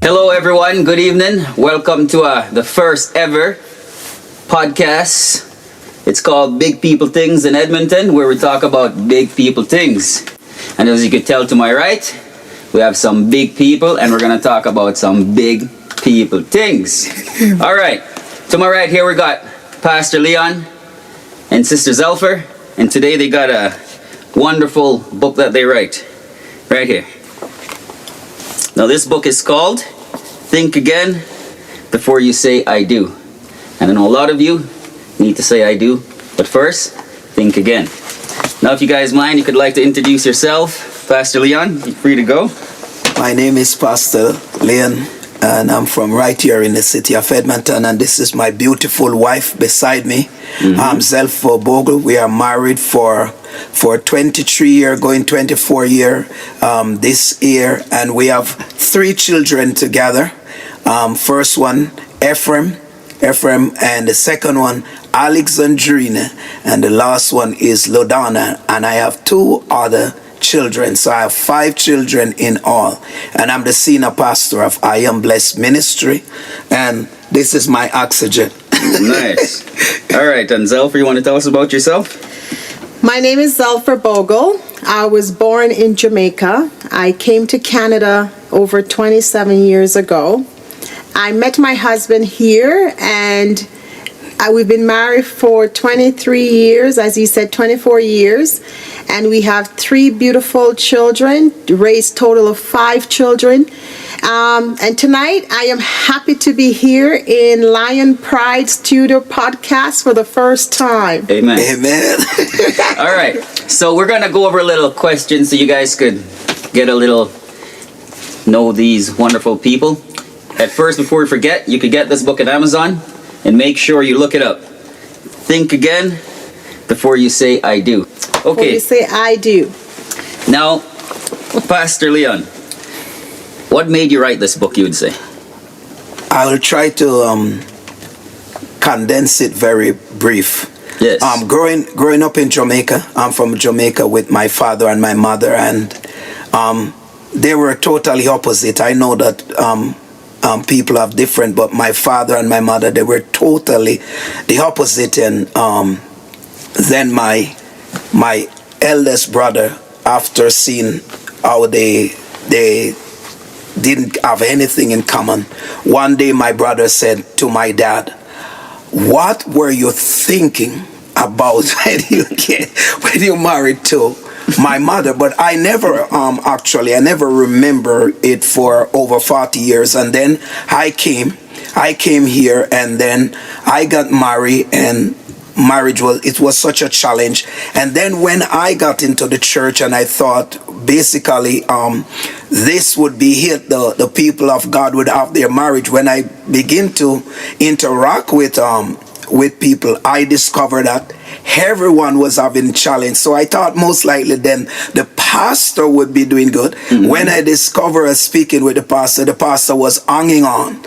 Hello, everyone. Good evening. Welcome to the first ever podcast. It's called Big People Tings in Edmonton, where we talk about big people things. And as you can tell to my right, we have some big people, and we're going to talk about some big people things. All right. To my right here, we got Pastor Leon and Sister Zelfer. And today they got a wonderful book that they write right here. Now, this book is called Think Again Before You Say I Do. And I know a lot of you need to say I do, but first, think again. Now, if you guys mind, you could like to introduce yourself. Pastor Leon, you're free to go. My name is Pastor Leon, and I'm from right here in the city of Edmonton, and this is my beautiful wife beside me. I'm Zelfer Bogle. We are married for 23 years, going 24 years this year, and we have 3 children together. First one, Ephraim, and the second one, Alexandrina, and the last one is Lodana, and I have 2 other children. So I have 5 children in all, and I'm the senior pastor of I Am Blessed Ministry, and this is my oxygen. Nice. All right, and Zelfer, you want to tell us about yourself? My name is Zelfer Bogle. I was born in Jamaica. I came to Canada over 27 years ago. I met my husband here, and we've been married for 23 years, as he said, 24 years. And we have 3 beautiful children, raised total of 5 children. And tonight, I am happy to be here in Lion Pride Studio podcast for the first time. Amen. Amen. All right. So we're going to go over a little question so you guys could get a little know these wonderful people. At first, before we forget, you could get this book at Amazon and make sure you look it up. Think again before you say I do. Okay. Before you say I do. Now, Pastor Leon, what made you write this book, you would say? I will try to condense it very brief. Yes. Growing up in Jamaica, I'm from Jamaica with my father and my mother, and they were totally opposite. I know that people are different, but my father and my mother, they were totally the opposite. And then my eldest brother, after seeing how they didn't have anything in common, one day my brother said to my dad, "What were you thinking about when you married to my mother?" But I never I never remember it for over 40 years. And then I came here, and then I got married, and marriage was such a challenge. And then when I got into the church, and I thought basically this would be it, the people of God would have their marriage. When I begin to interact with people, I discovered that everyone was having challenge. So I thought most likely then the pastor would be doing good. When I discovered speaking with the pastor was hanging on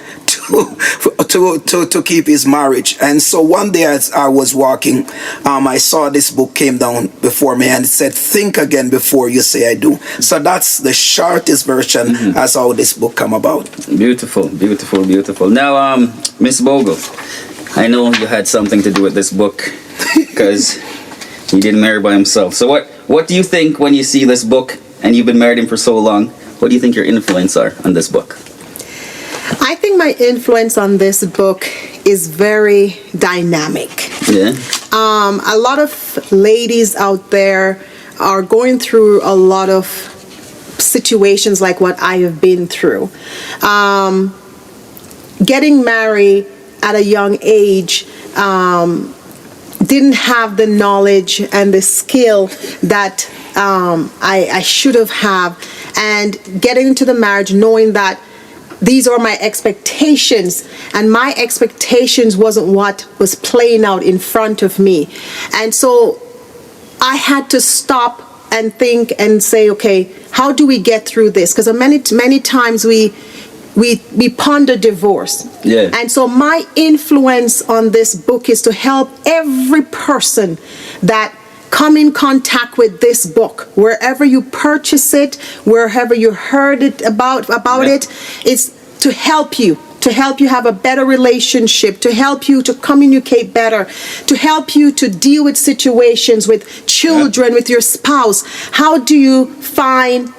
to keep his marriage. And so one day as I was walking, I saw this book came down before me, and it said, "Think again before you say I do." So that's the shortest version as how this book come about. Beautiful, beautiful, beautiful. Now, Miss Bogle, I know you had something to do with this book because he didn't marry by himself. So what do you think when you see this book, and you've been married him for so long, what do you think your influence are on this book? I think my influence on this book is very dynamic. Yeah. A lot of ladies out there are going through a lot of situations like what I have been through. Getting married at a young age, didn't have the knowledge and the skill that I should have had, and getting into the marriage knowing that these are my expectations, and my expectations wasn't what was playing out in front of me. And so I had to stop and think and say, okay, how do we get through this? Because many times we ponder divorce. Yeah. And so my influence on this book is to help every person that come in contact with this book, wherever you purchase it, wherever you heard it about it. It's to help you have a better relationship, to help you to communicate better, to help you to deal with situations with children, with your spouse. How do you find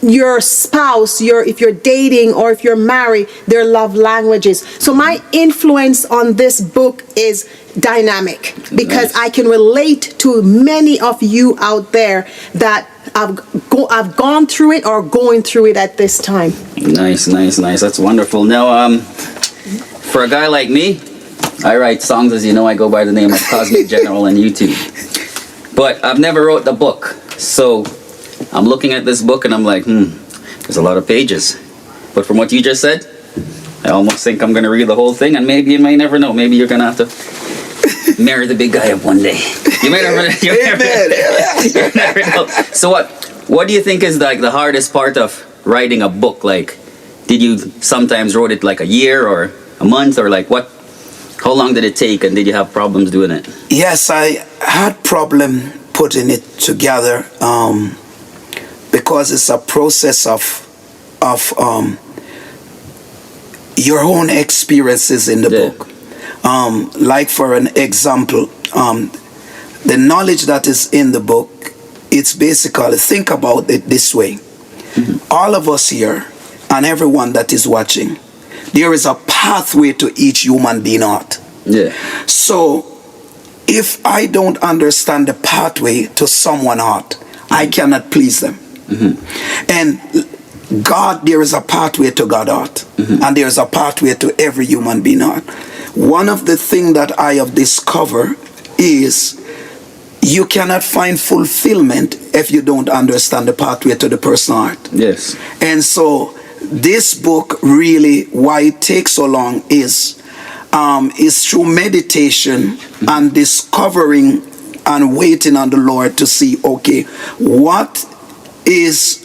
your spouse, if you're dating or if you're married, their love languages? So my influence on this book is dynamic, because I can relate to many of you out there that I've gone through it or going through it at this time. Nice. That's wonderful. Now, for a guy like me, I write songs, as you know. I go by the name of Cosmic General on YouTube. But I've never wrote the book. So I'm looking at this book and I'm like, there's a lot of pages. But from what you just said, I almost think I'm going to read the whole thing, and maybe you may never know. Maybe you're going to have to marry the big guy up one day. You may never, you never know. So what do you think is like the hardest part of writing a book? Like, did you sometimes wrote it like a year or a month, or like what? How long did it take, and did you have problems doing it? Yes, I had problem putting it together because it's a process of your own experiences in the book. Like for an example, the knowledge that is in the book, it's basically, think about it this way. All of us here and everyone that is watching, there is a pathway to each human being heart. So if I don't understand the pathway to someone's heart, I cannot please them. And God, there is a pathway to God's heart, and there is a pathway to every human being heart. One of the things that I have discovered is you cannot find fulfillment if you don't understand the pathway to the person's heart. Yes. And so this book, really, why it takes so long is through meditation and discovering and waiting on the Lord to see, okay, what is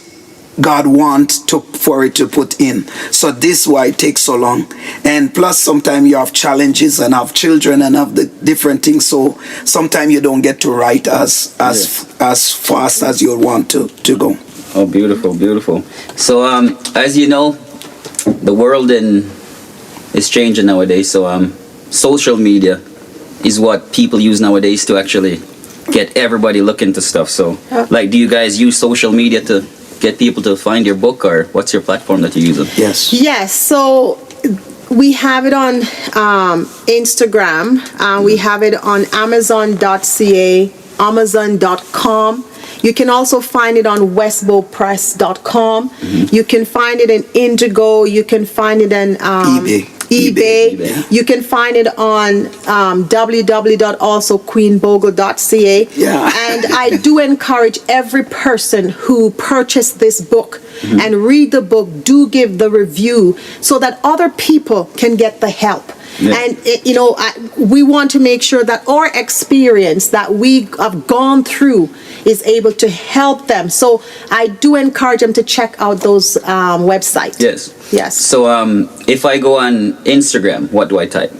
God wants for it to put in. So this is why it takes so long. And plus sometimes you have challenges and have children and have the different things, so sometimes you don't get to write as fast as you want to go. Oh, beautiful. So as you know, the world is changing nowadays. So social media is what people use nowadays to actually get everybody looking to stuff. So like, do you guys use social media to get people to find your book, or what's your platform that you're using? Yes, so we have it on Instagram, we have it on amazon.ca, amazon.com. You can also find it on westbowpress.com. You can find it in Indigo. You can find it in eBay. You can find it on www.queenbogle.ca. And I do encourage every person who purchased this book and read the book, do give the review so that other people can get the help. And we want to make sure that our experience that we have gone through is able to help them. So I do encourage them to check out those websites. Yes. So if I go on Instagram, what do I type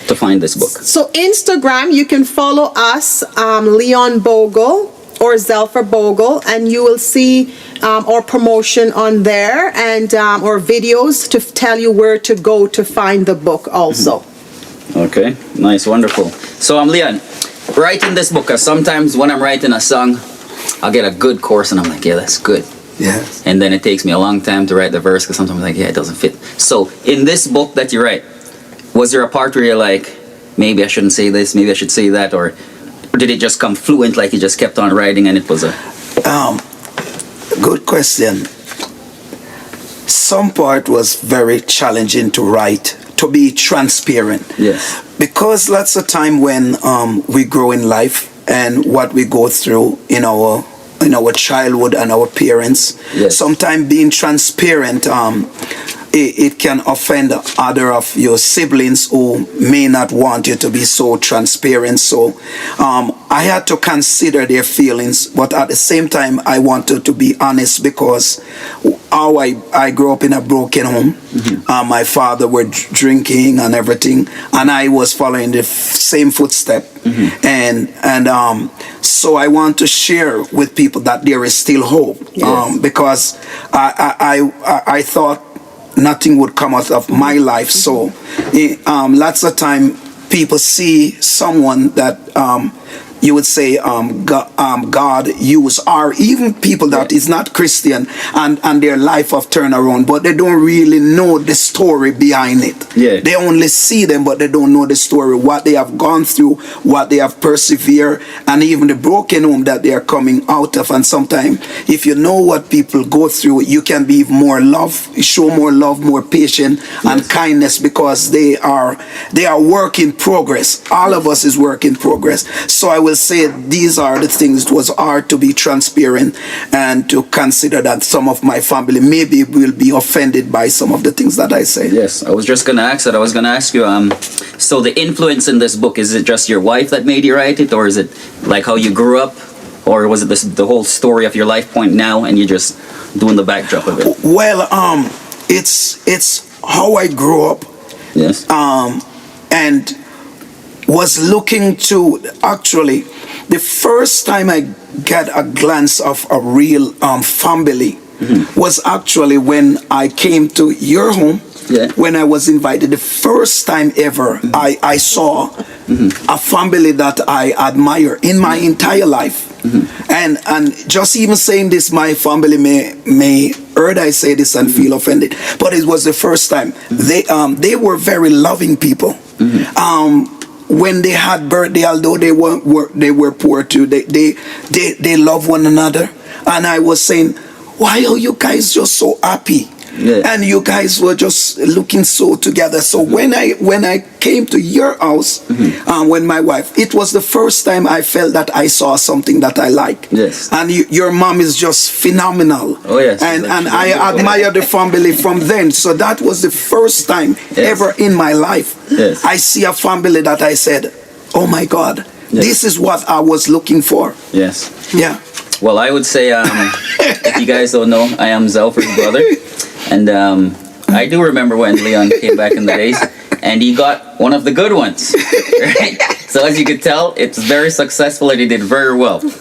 to find this book? So Instagram, you can follow us, Leon Bogle or Zelfer Bogle, and you will see our promotion on there, and or videos to tell you where to go to find the book also. Okay, nice, wonderful. So I'm Leon, writing this book, because sometimes when I'm writing a song, I'll get a good chorus and I'm like, yeah, that's good. And then it takes me a long time to write the verse, because sometimes I'm like, yeah, it doesn't fit. So in this book that you write, was there a part where you're like, maybe I shouldn't say this, maybe I should say that, or did it just come fluent, like you just kept on writing and it was a... Good question. Some part was very challenging to write, to be transparent. Because lots of time when we grow in life and what we go through in our childhood and our parents, sometimes being transparent, it can offend other of your siblings who may not want you to be so transparent. So I had to consider their feelings, but at the same time I wanted to be honest, because how I grew up in a broken home. My father were drinking and everything, and I was following the same footstep. And so I want to share with people that there is still hope, because I thought nothing would come out of my life. So lots of time people see someone that you would say God use, or even people that is not Christian, and their life of turnaround, but they don't really know the story behind it. Yeah. They only see them, but they don't know the story, what they have gone through, what they have persevered, and even the broken home that they are coming out of. And sometimes, if you know what people go through, you can be more love, show more love, more patience, and kindness, because they are work in progress. All of us is work in progress. So I will say these are the things. It was hard to be transparent and to consider that some of my family maybe will be offended by some of the things that I say. Yes, I was just going to ask that. I was going to ask you, so the influence in this book, is it just your wife that made you write it, or is it like how you grew up, or was it the whole story of your life point now, and you're just doing the backdrop of it? Well, it's how I grew up. Yes. And was looking to, actually, the first time I got a glance of a real family was actually when I came to your home. Yeah. When I was invited the first time ever, I saw a family that I admire in my entire life. And just even saying this, my family may heard I say this and feel offended, but it was the first time. They were very loving people. When they had birthday, although they were poor too, they love one another. And I was saying, why are you guys just so happy? Yeah. And you guys were just looking so together. So when I came to your house, when my wife, it was the first time I felt that I saw something that I like. Yes. And your mom is just phenomenal. Oh yes. And I admire the family from then. So that was the first time ever in my life. Yes. I see a family that I said, oh my God, this is what I was looking for. Yes. Yeah. Well, I would say, if you guys don't know, I am Zelford's brother. And I do remember when Leon came back in the days, and he got one of the good ones. Right? So as you could tell, it's very successful, and he did very well. And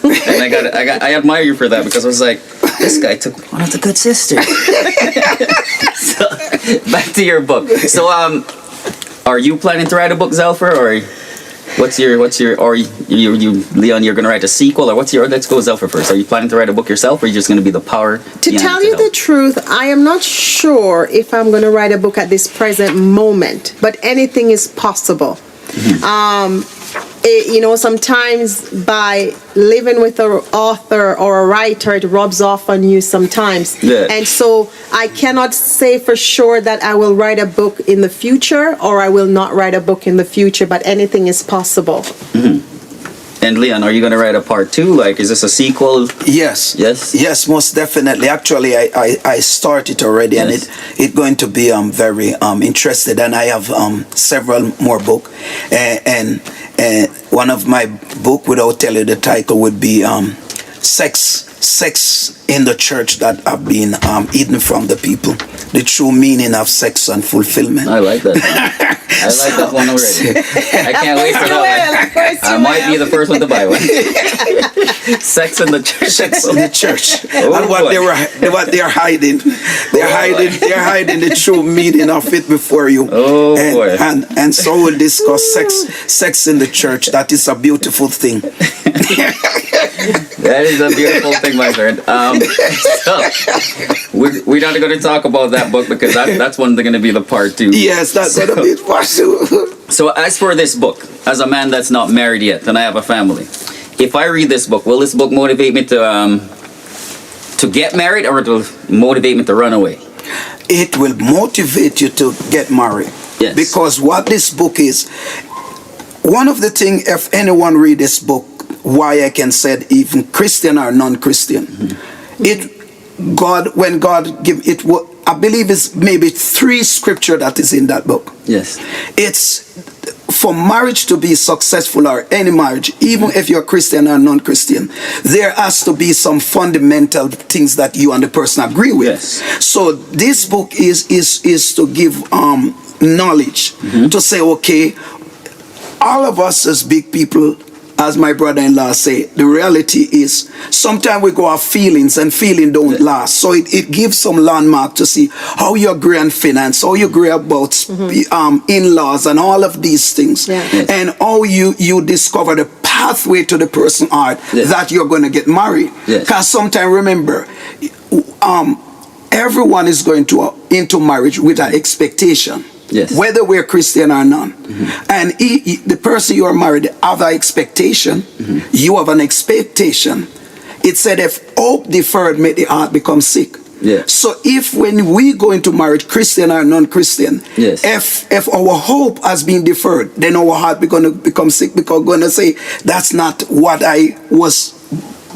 I admire you for that, because I was like, this guy took one of the good sisters. So back to your book. So are you planning to write a book, Zelfer, or what's your or you Leon, you're gonna write a sequel, or what's your, let's go Zelfer first. Are you planning to write a book yourself, or are you just gonna be the power? To tell you the truth, I am not sure if I'm going to write a book at this present moment, but anything is possible. Sometimes by living with an author or a writer, it rubs off on you sometimes. Yeah. And so I cannot say for sure that I will write a book in the future, or I will not write a book in the future, but anything is possible. And Leon, are you going to write a part 2? Like, is this a sequel? Yes. Yes? Yes, most definitely. Actually, I started already, and it's going to be very interested. And I have several more books. And one of my book, without telling you the title, would be Sex in the Church that have been hidden from the people. The true meaning of sex and fulfillment. I like that. I like that one already. I can't wait for that one. I might be the first one to buy one. Sex in the Church. Sex in the Church. Oh, and what they're hiding. They're hiding the true meaning of it before you. Oh boy. And so we'll discuss sex in the church. That is a beautiful thing. That is a beautiful thing, my friend. So we're not going to talk about that book, because that's one going to be the part 2. Yes, that's going to be part 2. So as for this book, as a man that's not married yet and I have a family, if I read this book, will this book motivate me to get married, or it will motivate me to run away? It will motivate you to get married. Yes. Because what this book is, one of the things, if anyone read this book, why I can say even Christian or non-Christian, when God give it, I believe it's maybe 3 scripture that is in that book. Yes. It's for marriage to be successful, or any marriage, even if you're Christian or non-Christian, there has to be some fundamental things that you and the person agree with. Yes. So this book is to give knowledge, to say, okay, all of us as big people as my brother-in-law say, the reality is sometimes we go off feelings and feeling don't last. So it gives some landmark to see how you agree on finance, how you agree about in-laws and all of these things. Yeah. Yes. And how you discover the pathway to the person heart Yes. that you're going to get married. Yes. Because sometimes, remember, everyone is going into marriage with an expectation. Yes. Whether we're Christian or none. And the person you are married have an expectation. You have an expectation. It said if hope deferred make the heart become sick. Yeah. So if when we go into marriage, Christian or non-Christian, Yes. if our hope has been deferred, then our heart is going to become sick because we're going to say, that's not what I was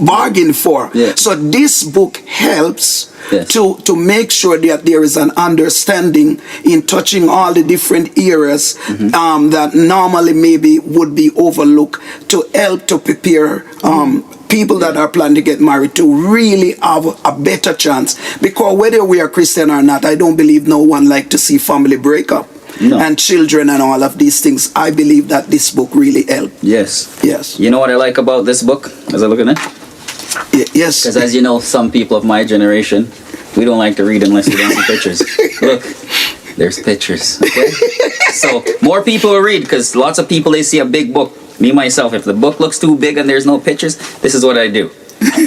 bargained for. Yeah. So this book helps Yes. to make sure that there is an understanding in touching all the different areas that normally maybe would be overlooked, to help to prepare people that are planning to get married to really have a better chance. Because whether we are Christian or not, I don't believe no one like to see family break up. No. And children and all of these things. I believe that this book really helped. Yes. Yes. You know what I like about this book as I look at it? Yes. Because as you know, some people of my generation, we don't like to read unless we don't see pictures. Look, there's pictures. Okay? So more people will read because lots of people, they see a big book. Me, myself, if the book looks too big and there's no pictures, this is what I do.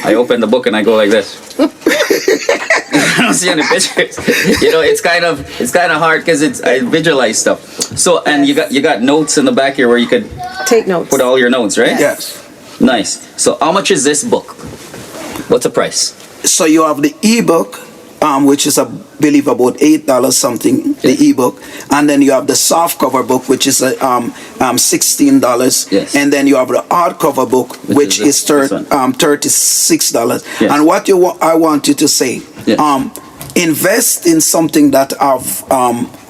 I open the book and I go like this. I don't see any pictures. You know, it's kind of hard because I visualize stuff. So, and you got notes in the back here where you could Take notes. put all your notes, right? Yes. Nice. So how much is this book? What's the price? So you have the ebook, which is I believe about $8 something, the ebook, and then you have the soft cover book, which is $16, Yes. and then you have the hardcover book, which is this one. $36. Yes. And what I want you to say, Yes. invest in something that have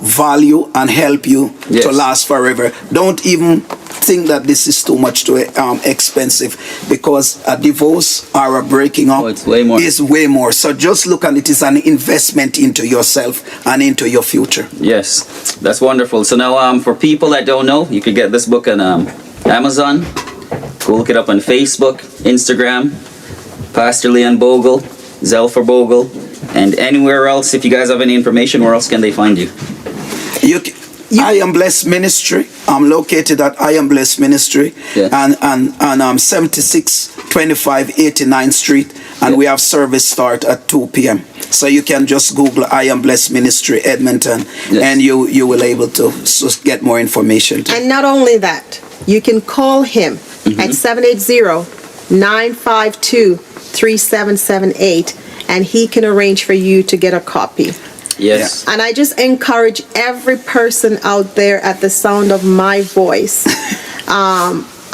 value and help you Yes. to last forever. Don't even think that this is too much too expensive, because a divorce or a breaking up it's way more. is way more. So just look at it as an investment into yourself and into your future. Yes, that's wonderful. So now, for people that don't know, you could get this book on Amazon. Go look it up on Facebook, Instagram, Pastor Leon Bogle, Zell for Bogle, and anywhere else. If you guys have any information, where else can they find you? I Am Blessed Ministry. I'm located at I Am Blessed Ministry, Yeah. and 7625 89th Street, and Yeah. we have service start at 2 p.m. So you can just Google I Am Blessed Ministry Edmonton, Yes. and you will able to get more information. And not only that, you can call him at 780-952-3778, and he can arrange for you to get a copy. Yes. And I just encourage every person out there at the sound of my voice.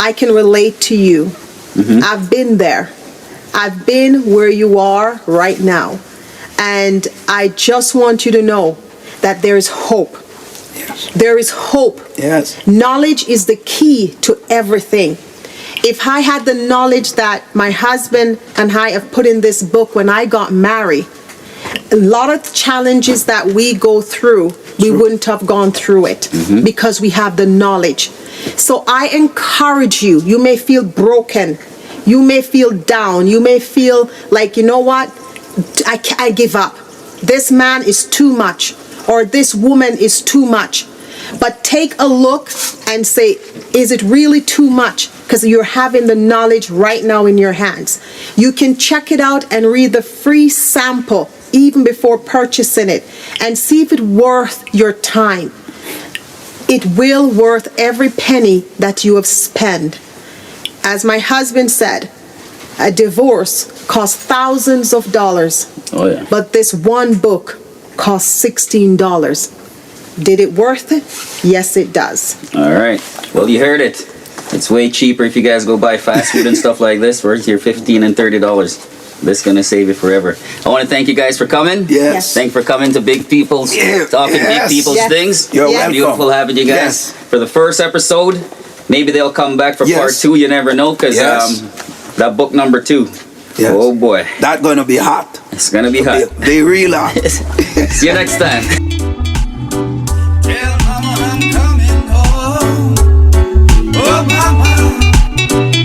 I can relate to you. I've been there. I've been where you are right now. And I just want you to know that there is hope. Yes. There is hope. Yes. Knowledge is the key to everything. If I had the knowledge that my husband and I have put in this book when I got married, a lot of challenges that we go through, we wouldn't have gone through it because we have the knowledge. So I encourage you. You may feel broken. You may feel down. You may feel like, you know what? I give up. This man is too much, or this woman is too much. But take a look and say, is it really too much? Because you're having the knowledge right now in your hands. You can check it out and read the free sample even before purchasing it, and see if it's worth your time. It will worth every penny that you have spent. As my husband said, a divorce costs thousands of dollars. Oh yeah. But this one book costs $16. Did it worth it? Yes, it does. All right. Well, you heard it. It's way cheaper if you guys go buy fast food and stuff like this. We're here $15 and $30. This is gonna save you forever. I want to thank you guys for coming. Yes. Thank you for coming to Big People's Talking Yes. Big People's Yes. Things. You're Yes. welcome. Beautiful having you guys Yes. for the first episode. Maybe they'll come back for Yes. part 2. You never know, because Yes. that book number 2. Yes. Oh boy, That's gonna be hot. it's gonna be hot. They real hot. See you next time. Tell mama I'm coming home. Oh mama.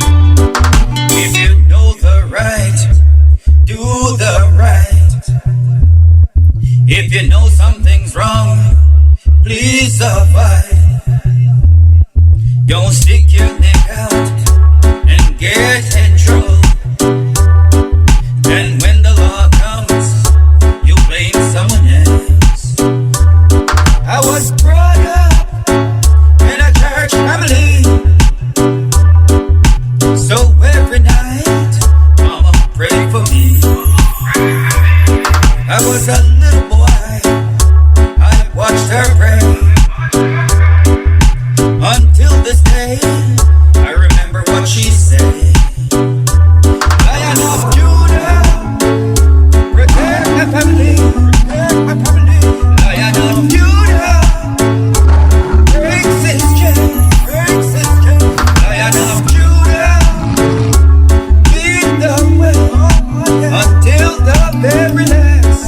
survive. Don't stick your neck out and get in trouble. And when the law comes, you blame someone else. I was brought up in a church family, so every night Mama prayed for me. I was a little boy, I watched her pray. Until this day, I remember what she said. Lion of Judah, protect my family, protect my family. Lion of Judah, breaks his chain, breaks his chain. Lion of Judah, lead the way until the very last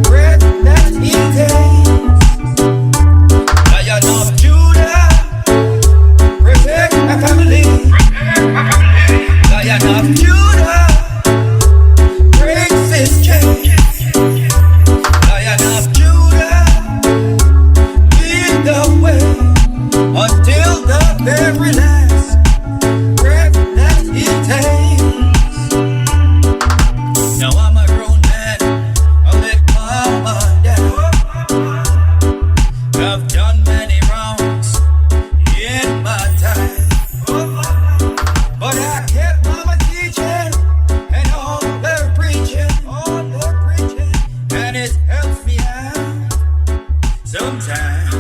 breath that he takes. Lion of Judah, protect my family, protect my family. Lion of Judah, breaks his chain. Lion of Judah, lead the way until the very last breath that he takes. Now I'm a grown man, I'll let Mama down. I've done many wrongs in my time, but I kept Mama teaching and all their preaching, and it helps me out sometimes.